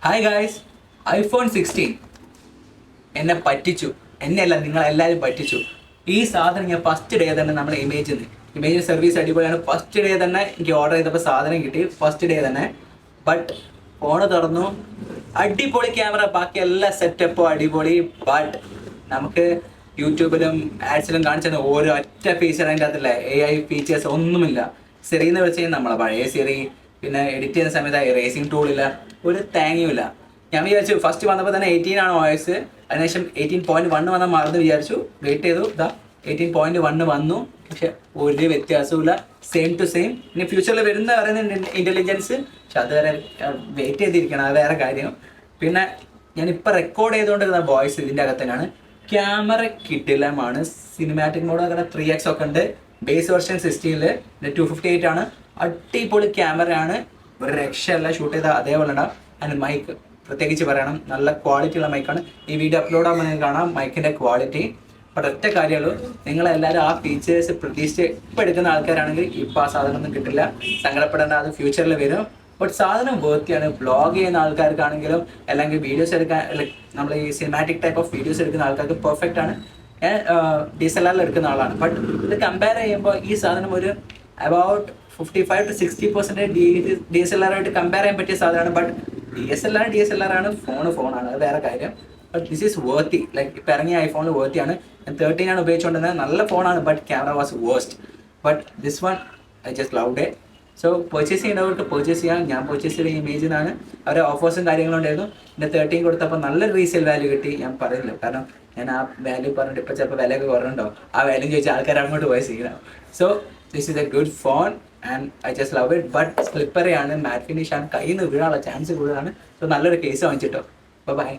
Hi guys, iPhone 16 എന്നെ പറ്റിച്ചു. എന്നെയല്ല, നിങ്ങളെല്ലാവരും പറ്റിച്ചു. ഈ സാധനം ഞാൻ ഫസ്റ്റ് ഡേ തന്നെ നമ്മൾ ഇമേജ് സർവീസ് അടിപൊളിയാണ്. ഫസ്റ്റ് ഡേ തന്നെ എനിക്ക് ഓർഡർ ചെയ്തപ്പോൾ സാധനം കിട്ടി, ഫസ്റ്റ് ഡേ തന്നെ. ബട്ട് ഫോണ് തുറന്നു, അടിപൊളി ക്യാമറ, ബാക്കി എല്ലാ സെറ്റപ്പും അടിപൊളി. ബട്ട് നമുക്ക് യൂട്യൂബിലും ആഡ്സിലും കാണിച്ച ഓരോ ഒറ്റ ഫീച്ചർ അതിൻ്റെ അകത്തില്ല. AI ഫീച്ചേഴ്സ് ഒന്നുമില്ല. സിറിന്ന് വെച്ച് നമ്മളെ പഴയ സിറി, പിന്നെ എഡിറ്റ് ചെയ്യുന്ന സമയത്ത് റേസിംഗ് ടൂളില്ല, ഒരു തേങ്ങയുമില്ല. ഞാൻ വിചാരിച്ചു ഫസ്റ്റ് വന്നപ്പോൾ തന്നെ 18 ആണ് OS. അതിനുശേഷം 18.1 വന്നാൽ മറന്ന് വിചാരിച്ചു, വെയിറ്റ് ചെയ്തു, ഇതാ 18.1 വന്നു. പക്ഷെ ഒരു വ്യത്യാസമില്ല, സെയിം ടു സെയിം. ഇനി ഫ്യൂച്ചറിൽ വരുന്ന പറയുന്ന ഇൻ്റലിജൻസ്, പക്ഷെ അത് വരെ വെയിറ്റ് ചെയ്തിരിക്കണം, അത് വേറെ കാര്യം. പിന്നെ ഞാനിപ്പോൾ റെക്കോർഡ് ചെയ്തുകൊണ്ടിരുന്ന വോയിസ് ഇതിൻ്റെ അകത്ത് തന്നെയാണ്. ക്യാമറ കിടിലമാണ്. സിനിമാറ്റിക് മോഡ് അങ്ങനെ 3x ഒക്കെ ഉണ്ട്. ബേസ് വെർഷൻ 16 258 ആണ്. അടിപൊളി ക്യാമറയാണ്, ഒരു രക്ഷയല്ല. ഷൂട്ട് ചെയ്താൽ അതേപോലെ ഉണ്ടാവും. അതിന് മൈക്ക് പ്രത്യേകിച്ച് പറയണം, നല്ല ക്വാളിറ്റി ഉള്ള മൈക്കാണ്. ഈ വീഡിയോ അപ്ലോഡ് ആകുമ്പോൾ നിങ്ങൾക്ക് കാണാം മൈക്കിൻ്റെ ക്വാളിറ്റി. ബട്ട് ഒറ്റ കാര്യമുള്ളൂ, നിങ്ങളെല്ലാവരും ആ ഫീച്ചേഴ്സ് പ്രതീക്ഷിച്ച് ഇപ്പോൾ എടുക്കുന്ന ആൾക്കാരാണെങ്കിൽ ഇപ്പോൾ ആ സാധനം ഒന്നും കിട്ടില്ല, സങ്കടപ്പെടേണ്ട, അത് ഫ്യൂച്ചറിൽ വരും. ബട്ട് സാധനം വേർത്തിയാണ്. വ്ളോഗ് ചെയ്യുന്ന ആൾക്കാർക്കാണെങ്കിലും അല്ലെങ്കിൽ വീഡിയോസ് എടുക്കാൻ, നമ്മൾ ഈ സിനിമാറ്റിക് ടൈപ്പ് ഓഫ് വീഡിയോസ് എടുക്കുന്ന ആൾക്കാർക്ക് പെർഫെക്റ്റ് ആണ്. DSLR എടുക്കുന്ന ആളാണ്. ബട്ട് ഇത് കമ്പയർ ചെയ്യുമ്പോൾ ഈ സാധനം ഒരു അബൌട്ട് 55 to 60% DSLR ആയിട്ട് കമ്പയർ ചെയ്യാൻ പറ്റിയ സാധനമാണ്. ബട്ട് DSLR ആണ്, ഫോണാണ്, അത് വേറെ കാര്യം. But this is വേർത്തി. ലൈക്ക് ഇപ്പം ഇറങ്ങിയ ഐഫോണിൽ വേർത്തിയാണ്. ഞാൻ 13 ആണ് ഉപയോഗിച്ചുകൊണ്ടിരുന്നത്. നല്ല ഫോണാണ്, but camera was worst. But this one I just loved it. So purchase ചെയ്യുന്നവർക്ക് പർച്ചേസ് ചെയ്യാം. ഞാൻ പർച്ചേസ് ചെയ്ത ഇമേജിൽ നിന്നാണ്. അവരെ ഓഫേഴ്സും കാര്യങ്ങളും ഉണ്ടായിരുന്നു. പിന്നെ 13 കൊടുത്തപ്പോൾ നല്ലൊരു റീസെയിൽ വാല്യൂ കിട്ടി. ഞാൻ പറയുന്നില്ല, കാരണം ഞാൻ ആ വാല്യൂ പറഞ്ഞിട്ട് ഇപ്പോൾ ചിലപ്പോൾ വിലയൊക്കെ കുറഞ്ഞുണ്ടോ, ആ വാല്യൂ ചോദിച്ചാൽ ആൾക്കാർ അങ്ങോട്ട് പോയി ചെയ്യണം. So this is A good phone and I just love it. But slippery ആണ്, മാറ്റ് ഫിനിഷ് ആണ്, കയ്യിൽ നിന്ന് വീഴാനുള്ള ചാൻസ് കൂടുതലാണ്. സോ നല്ലൊരു കേസ് വാങ്ങിച്ചിട്ടോ. ബൈ.